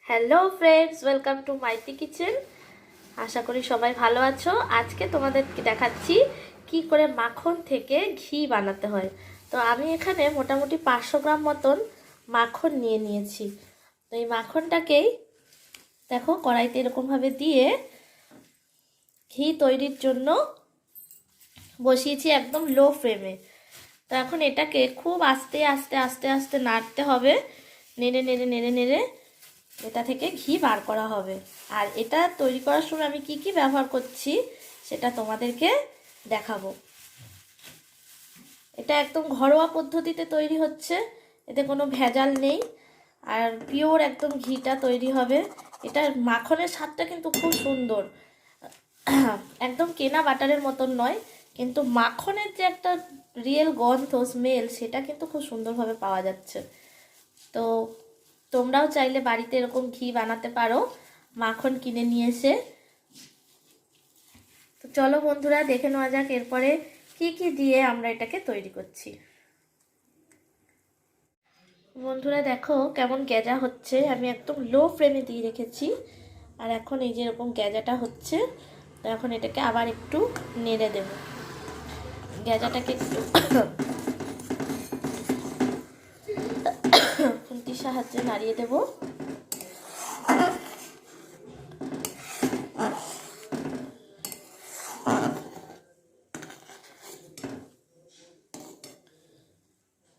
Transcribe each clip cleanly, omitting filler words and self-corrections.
Hello friends, welcome to Mighty Kitchen. আশা করি সবাই ভালো আছো। আজকে তোমাদেরকে দেখাচ্ছি কি করে মাখন থেকে ঘি বানাতে হয়। তো আমি এখানে মোটামুটি 500 গ্রাম মতন মাখন নিয়ে নিয়েছি। তো এই মাখনটাকেই দেখো কড়াইতে এরকমভাবে দিয়ে ঘি তৈরির জন্য বসিয়েছি একদম লো ফ্লেমে। তো এখন এটাকে খুব আস্তে আস্তে আস্তে আস্তে নাড়তে হবে, নেড়ে নেড়ে নেড়ে নেড়ে এটা থেকে ঘি বার করা হবে। আর এটা তৈরি করার সময় আমি কি কি ব্যবহার করছি সেটা তোমাদেরকে দেখাবো। এটা একদম ঘরোয়া পদ্ধতিতে তৈরি হচ্ছে, এতে কোনো ভেজাল নেই, আর পিওর একদম ঘিটা তৈরি হবে। এটার মাখনের স্বাদটা কিন্তু খুব সুন্দর, একদম কেনা বাটারের মতন নয়, কিন্তু মাখনের যে একটা রিয়েল গন্ধ স্মেল সেটা কিন্তু খুব সুন্দরভাবে পাওয়া যাচ্ছে। তো তোমরাও চাইলে বাড়িতে এরকম ঘি বানাতে পারো মাখন কিনে নিয়ে এসে। তো চলো বন্ধুরা দেখে নেওয়া যাক এরপরে কি কি দিয়ে আমরা এটাকে তৈরি করছি। বন্ধুরা দেখো কেমন গেজা হচ্ছে, আমি একদম লো ফ্লেমে দিয়ে রেখেছি। আর এখন এই যে এরকম গেজাটা হচ্ছে, তো এখন এটাকে আবার একটু নেড়ে দেব। গেজাটাকে একটু খুন্তির সাহায্যে নাড়িয়ে দেব।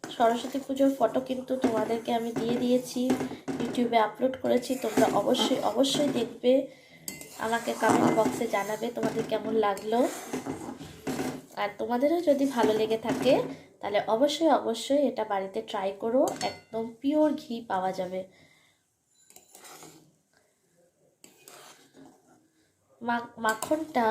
সরস্বতী পুজোর ফটো কিন্তু তোমাদেরকে আমি দিয়ে দিয়েছি, ইউটিউবে আপলোড করেছি, তোমরা অবশ্যই অবশ্যই দেখবে, আমাকে কমেন্ট বক্সে জানাবে তোমাদের কেমন লাগলো। আর তোমাদেরও যদি ভালো লেগে থাকে তাহলে অবশ্যই অবশ্যই এটা বাড়িতে ট্রাই করো, একদম পিওর ঘি পাওয়া যাবে। মাখনটা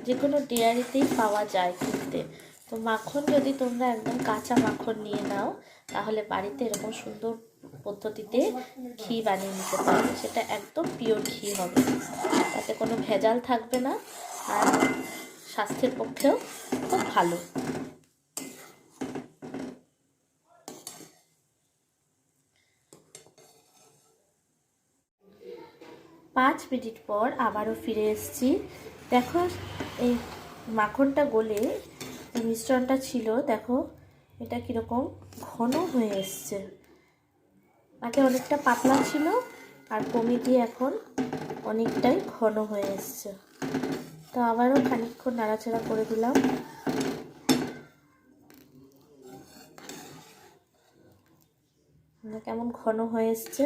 যে কোনো ডেয়ারিতেই পাওয়া যায় কিনতে। তো মাখন যদি তোমরা একদম কাঁচা মাখন নিয়ে নাও তাহলে বাড়িতে এরকম সুন্দর পদ্ধতিতে ঘি বানিয়ে নিতে পারবে, সেটা একদম পিওর ঘি হবে, তাতে কোনো ভেজাল থাকবে না, আর স্বাস্থ্যের পক্ষেও খুব ভালো। পাঁচ মিনিট পর আবারও ফিরে এসেছি। দেখো এই মাখনটা গলে যে মিশ্রণটা ছিল, দেখো এটা কীরকম ঘন হয়ে এসছে। আগে অনেকটা পাতলা ছিল আর কমে গিয়ে এখন অনেকটাই ঘন হয়ে এসছে। তো আবারও খানিকক্ষণ নাড়াচাড়া করে দিলাম। কেমন ঘন হয়ে এসছে,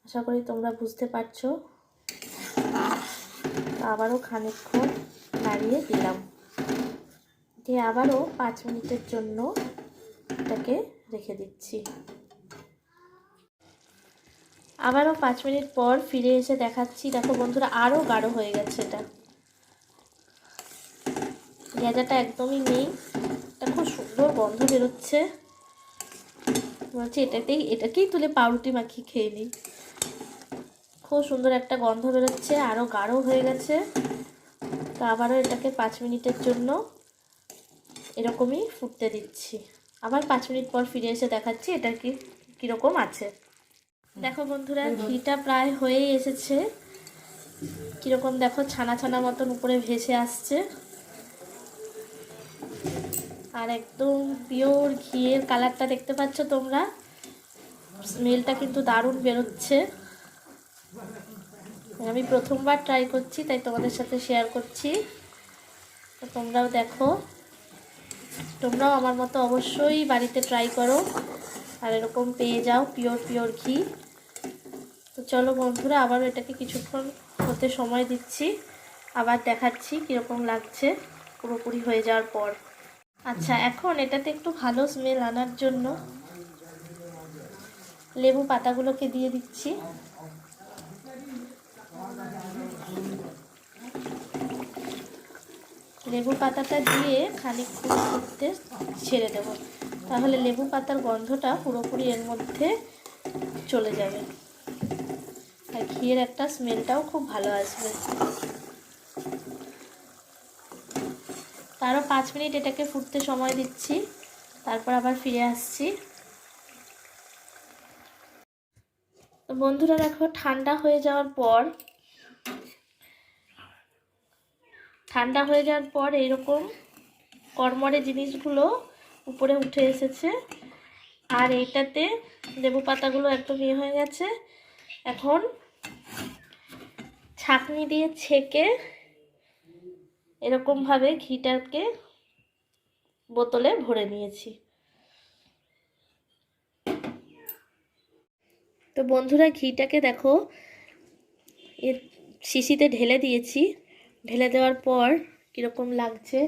আশা করি তোমরা বুঝতে পারছো। আবারও খানিকক্ষণ নাড়িয়ে দিলাম, দিয়ে আবারও 5 মিনিটের জন্য এটাকে রেখে দিচ্ছি। আবারও 5 মিনিট পর ফিরে এসে দেখাচ্ছি। দেখো বন্ধুরা আরও গাঢ় হয়ে গেছে, এটা গেজাটা একদমই নেই, এটা খুব সুন্দর গন্ধ বেরোচ্ছে। বলছি এটাকেই তুলে পাউরুটি মাখিয়ে খেয়ে নিই, খুব সুন্দর একটা গন্ধ বেরোচ্ছে, আরও গাঢ় হয়ে গেছে। তো আবারও এটাকে 5 মিনিটের জন্য এরকমই ফুটতে দিচ্ছি। আবার 5 মিনিট পর ফিরে এসে দেখাচ্ছি এটা কীরকম আছে। দেখো বন্ধুরা ঘিটা প্রায় হয়েই এসেছে, কীরকম দেখো ছানা ছানা মতন উপরে ভেসে আসছে, আর একদম পিওর ঘিয়ের কালারটা দেখতে পাচ্ছ তোমরা, স্মেলটা কিন্তু দারুণ বেরোচ্ছে। আমি প্রথমবার ট্রাই করছি তাই তোমাদের সাথে শেয়ার করছি। তো তোমরাও দেখো, তোমরাও আমার মতো অবশ্যই বাড়িতে ট্রাই করো আর এরকম পেয়ে যাও পিওর ঘি। তো চলো বন্ধুরা আবার এটাকে কিছুক্ষণ হতে সময় দিচ্ছি, আবার দেখাচ্ছি কীরকম লাগছে পুরোপুরি হয়ে যাওয়ার পর। আচ্ছা, এখন এটাতে একটু ভালো স্মেল আনার জন্য লেবু পাতাগুলোকে দিয়ে দিচ্ছি। লেবু পাতাটা দিয়ে খানিকক্ষণ ফুটতে ছেড়ে দেব, তাহলে লেবু পাতার গন্ধটা পুরোপুরি এর মধ্যে চলে যাবে, আর ঘিয়ের একটা স্মেলটাও খুব ভালো আসবে। তারও 5 মিনিট এটাকে ফুটতে সময় দিচ্ছি, তারপর আবার ফিরে আসছি। তো বন্ধুরা দেখো, ঠান্ডা হয়ে যাওয়ার পর এইরকম কড়মড়ে জিনিসগুলো উপরে উঠে এসেছে। আর এইটাতে লেবু পাতাগুলো একদম ইয়ে হয়ে গেছে। এখন ছাঁকনি দিয়ে ছেঁকে এরকমভাবে ঘিটাকে বোতলে ভরে নিয়েছি। তো বন্ধুরা, ঘিটাকে দেখো এর শিশিতে ঢেলে দিয়েছি। ঢেলে দেওয়ার পর কীরকম লাগছে